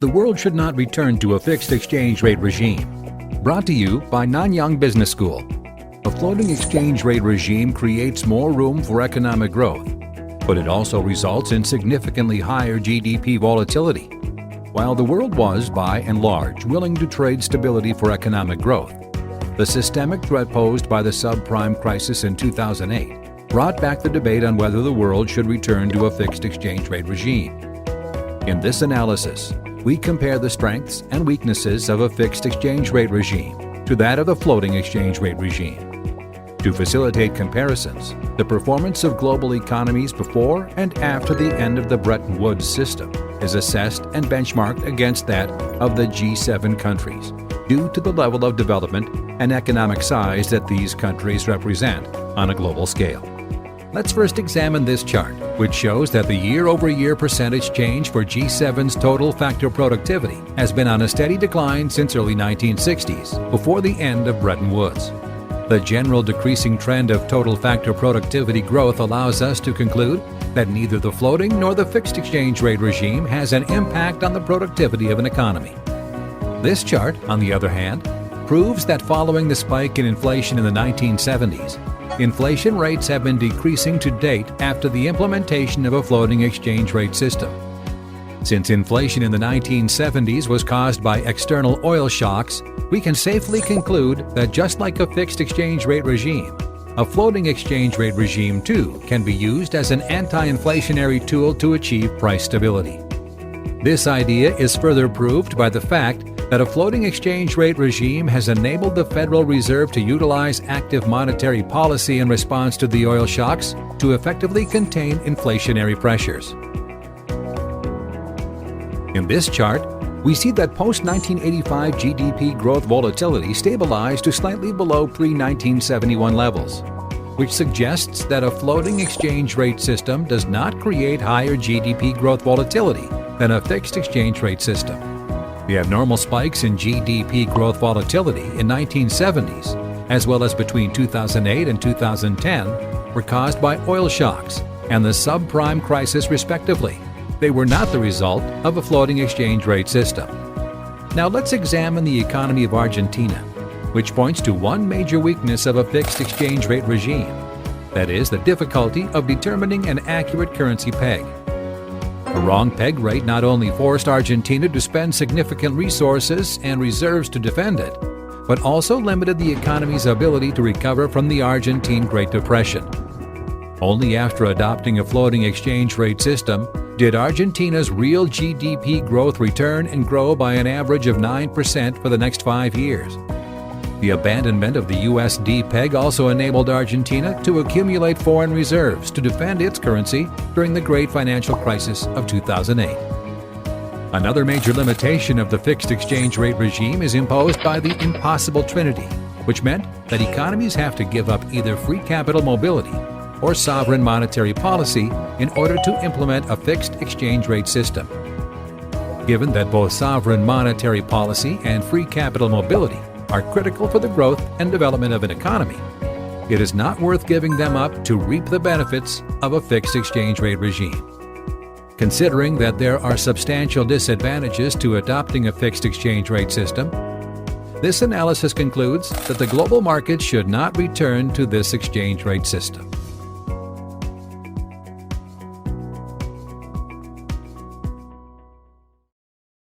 The world should not return to a fixed exchange rate regime. Brought to you by Nanyang Business School. A floating exchange rate regime creates more room for economic growth, but it also results in significantly higher GDP volatility. While the world was, by and large, willing to trade stability for economic growth, the systemic threat posed by the subprime crisis in 2008 brought back the debate on whether the world should return to a fixed exchange rate regime. In this analysis, we compare the strengths and weaknesses of a fixed exchange rate regime to that of the floating exchange rate regime. To facilitate comparisons, the performance of global economies before and after the end of the Bretton Woods system is assessed and benchmarked against that of the G7 countries, due to the level of development and economic size that these countries represent on a global scale. Let's first examine this chart, which shows that the year-over-year percentage change for G7's total factor productivity has been on a steady decline since early 1960s, before the end of Bretton Woods. The general decreasing trend of total factor productivity growth allows us to conclude that neither the floating nor the fixed exchange rate regime has an impact on the productivity of an economy. This chart, on the other hand, proves that following the spike in inflation in the 1970s, inflation rates have been decreasing to date after the implementation of a floating exchange rate system. Since inflation in the 1970s was caused by external oil shocks, we can safely conclude that just like a fixed exchange rate regime, a floating exchange rate regime too can be used as an anti-inflationary tool to achieve price stability. This idea is further proved by the fact that a floating exchange rate regime has enabled the Federal Reserve to utilize active monetary policy in response to the oil shocks to effectively contain inflationary pressures. In this chart, we see that post-1985 GDP growth volatility stabilized to slightly below pre-1971 levels, which suggests that a floating exchange rate system does not create higher GDP growth volatility than a fixed exchange rate system. The abnormal spikes in GDP growth volatility in 1970s, as well as between 2008 and 2010, were caused by oil shocks and the subprime crisis respectively. They were not the result of a floating exchange rate system. Now let's examine the economy of Argentina, which points to one major weakness of a fixed exchange rate regime, that is, the difficulty of determining an accurate currency peg. A wrong peg rate not only forced Argentina to spend significant resources and reserves to defend it, but also limited the economy's ability to recover from the Argentine Great Depression. Only after adopting a floating exchange rate system did Argentina's real GDP growth return and grow by an average of 9% for the next 5 years. The abandonment of the USD peg also enabled Argentina to accumulate foreign reserves to defend its currency during the great financial crisis of 2008. Another major limitation of the fixed exchange rate regime is imposed by the impossible trinity, which meant that economies have to give up either free capital mobility or sovereign monetary policy in order to implement a fixed exchange rate system. Given that both sovereign monetary policy and free capital mobility are critical for the growth and development of an economy, it is not worth giving them up to reap the benefits of a fixed exchange rate regime. Considering that there are substantial disadvantages to adopting a fixed exchange rate system, this analysis concludes that the global market should not return to this exchange rate system.